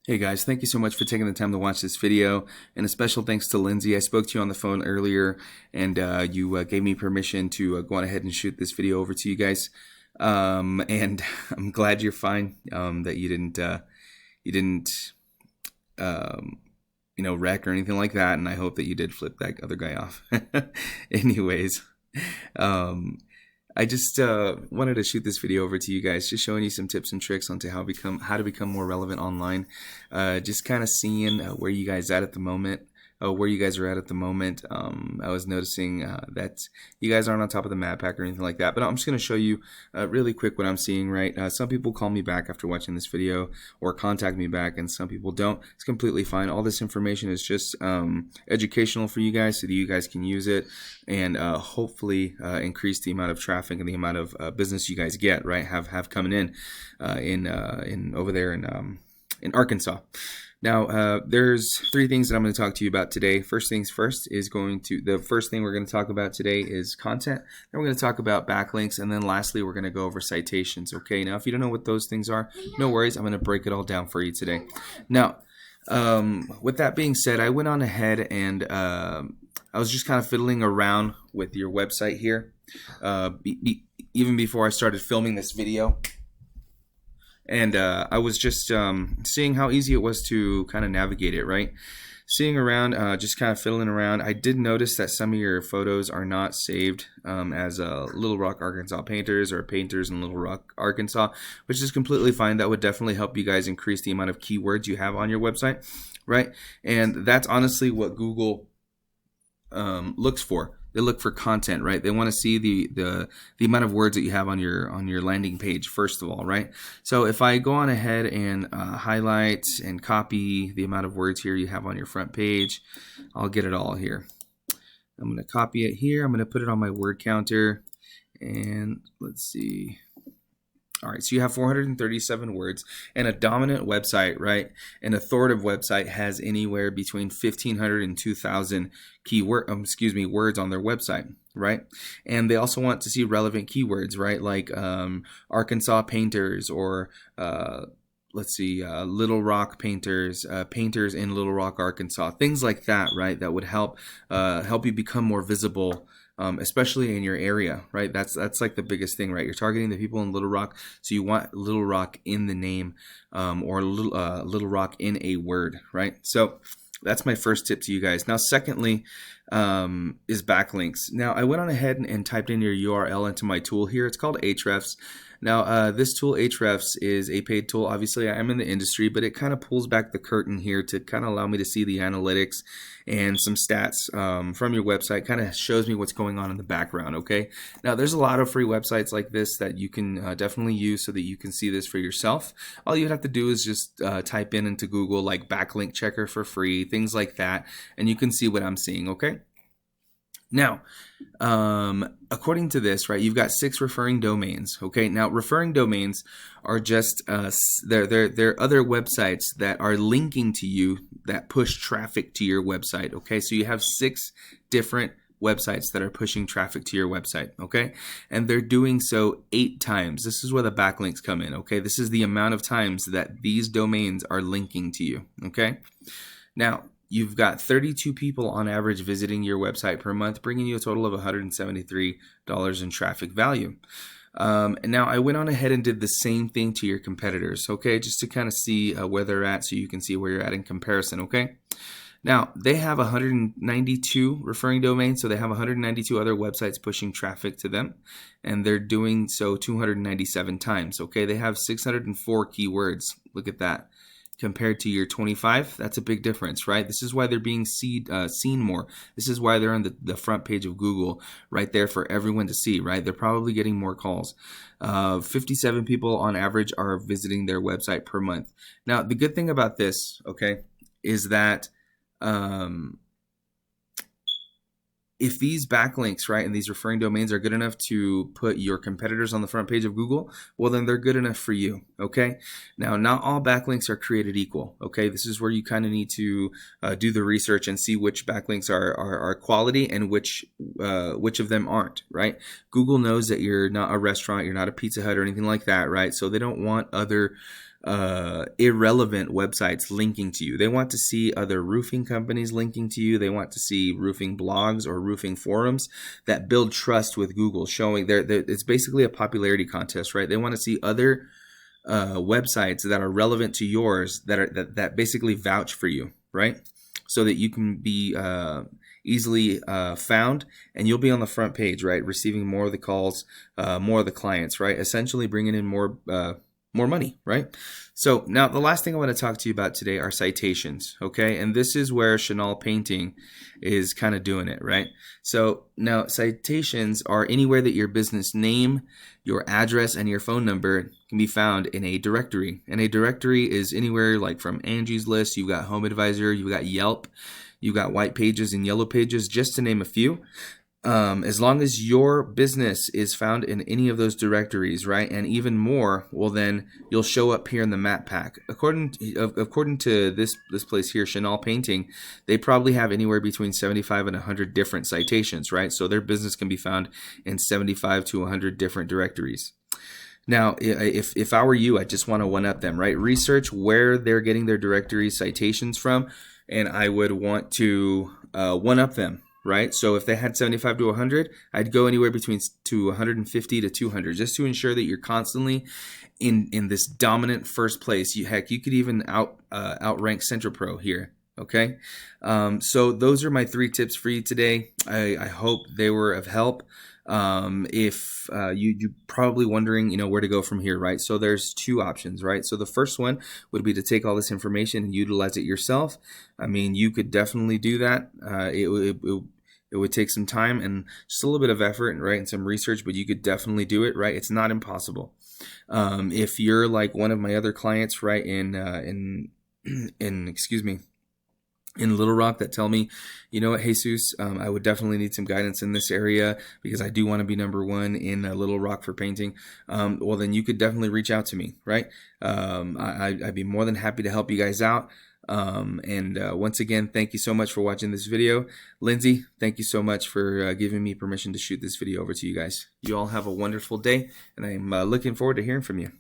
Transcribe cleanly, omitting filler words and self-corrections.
Hey guys, thank you so much for taking the time to watch this video, and a special thanks to Lindsay. I spoke to you on the phone earlier, and you gave me permission to go on ahead and shoot this video over to you guys. And I'm glad you're fine. That you didn't wreck or anything like that, and I hope that you did flip that other guy off. Anyways, um, I just wanted to shoot this video over to you guys, just showing you some tips and tricks onto how to become more relevant online. Just kind of seeing where you guys at the moment. Where you guys are at the moment. I was noticing that you guys aren't on top of the map pack or anything like that, but I'm just going to show you really quick what I'm seeing, right? Some people call me back after watching this video or contact me back, and some people don't. It's completely fine. All this information is just educational for you guys so that you guys can use it and hopefully increase the amount of traffic and the amount of business you guys get, right? Have coming in over there in Arkansas. Now, there's three things that I'm going to talk to you about today. First things first is the first thing we're going to talk about today is content. Then we're going to talk about backlinks, and then lastly, we're going to go over citations. Okay. Now, if you don't know what those things are, no worries. I'm going to break it all down for you today. Now, with that being said, I went on ahead and I was just kind of fiddling around with your website here, even before I started filming this video. And I was just seeing how easy it was to kind of navigate it, right? Seeing around, just kind of fiddling around. I did notice that some of your photos are not saved as Little Rock, Arkansas painters or painters in Little Rock, Arkansas, which is completely fine. That would definitely help you guys increase the amount of keywords you have on your website, right? And that's honestly what Google looks for. They look for content, right? They want to see the amount of words that you have on your landing page, first of all, right? So if I go on ahead and highlight and copy the amount of words here you have on your front page, I'll get it all here. I'm going to copy it here. I'm going to put it on my word counter, and let's see. All right, so you have 437 words, and a dominant website, right? An authoritative website has anywhere between 1,500 and 2,000 words on their website, right? And they also want to see relevant keywords, right? Like Arkansas painters, or Little Rock painters, painters in Little Rock, Arkansas, things like that, right? That would help you become more visible. Especially in your area, right? That's like the biggest thing, right? You're targeting the people in Little Rock, so you want Little Rock in the name, or Little Rock in a word, right? So that's my first tip to you guys. Now, secondly, is backlinks. Now, I went on ahead and typed in your URL into my tool here. It's called Ahrefs. Now, this tool, Ahrefs, is a paid tool. Obviously, I am in the industry, but it kind of pulls back the curtain here to kind of allow me to see the analytics and some stats from your website. Kind of shows me what's going on in the background, okay? Now, there's a lot of free websites like this that you can definitely use so that you can see this for yourself. All you have to do is just type into Google, like backlink checker for free, things like that, and you can see what I'm seeing, okay? Now, according to this, right, you've got 6 referring domains. Okay, now referring domains are just they're other websites that are linking to you that push traffic to your website. Okay, so you have 6 different websites that are pushing traffic to your website. Okay, and they're doing so 8 times. This is where the backlinks come in. Okay, this is the amount of times that these domains are linking to you. Okay, now, you've got 32 people on average visiting your website per month, bringing you a total of $173 in traffic value. And now I went on ahead and did the same thing to your competitors, okay, just to kind of see where they're at so you can see where you're at in comparison, okay? Now, they have 192 referring domains, so they have 192 other websites pushing traffic to them, and they're doing so 297 times, okay? They have 604 keywords. Look at that. Compared to your 25, that's a big difference, right? This is why they're being seen more. This is why they're on the front page of Google, right there for everyone to see, right? They're probably getting more calls. 57 people on average are visiting their website per month. Now, the good thing about this, okay, is that if these backlinks, right, and these referring domains are good enough to put your competitors on the front page of Google, well, then they're good enough for you, okay? Now, not all backlinks are created equal, okay? This is where you kind of need to do the research and see which backlinks are quality and which of them aren't, right? Google knows that you're not a restaurant, you're not a Pizza Hut or anything like that, right? So they don't want other irrelevant websites linking to you. They want to see other roofing companies linking to you. They want to see roofing blogs or roofing forums that build trust with Google, showing it's basically a popularity contest, right? They want to see other websites that are relevant to yours that basically vouch for you, right? So that you can be easily found, and you'll be on the front page, right? Receiving more of the calls, more of the clients, right? Essentially bringing in more money, right? So now the last thing I want to talk to you about today are citations, okay? And this is where Chenal Painting is kind of doing it, right? So now citations are anywhere that your business name, your address, and your phone number can be found in a directory. And a directory is anywhere like from Angie's List, you've got Home Advisor, you've got Yelp, you've got White Pages and Yellow Pages, just to name a few. As long as your business is found in any of those directories, right, and even more, well, then you'll show up here in the map pack. According to this place here, Chenal Painting, they probably have anywhere between 75 and 100 different citations, right? So their business can be found in 75 to 100 different directories. Now, if I were you, I just want to one-up them, right? Research where they're getting their directory citations from, and I would want to one-up them. Right, so if they had 75 to 100, I'd go anywhere between 150 to 200, just to ensure that you're constantly in this dominant first place. You could even outrank CentraPro here. Okay, so those are my 3 tips for you today. I hope they were of help. If you're probably wondering, where to go from here, right? So there's 2 options, right? So the first one would be to take all this information and utilize it yourself. I mean, you could definitely do that. It would take some time and just a little bit of effort, right, and some research, but you could definitely do it, right? It's not impossible. If you're like one of my other clients, right, in Little Rock that tell me, you know what, Jesus, I would definitely need some guidance in this area because I do want to be #1 in Little Rock for painting. Well, then you could definitely reach out to me, right? I'd be more than happy to help you guys out. Once again, thank you so much for watching this video. Lindsay, thank you so much for giving me permission to shoot this video over to you guys. You all have a wonderful day, and I'm looking forward to hearing from you.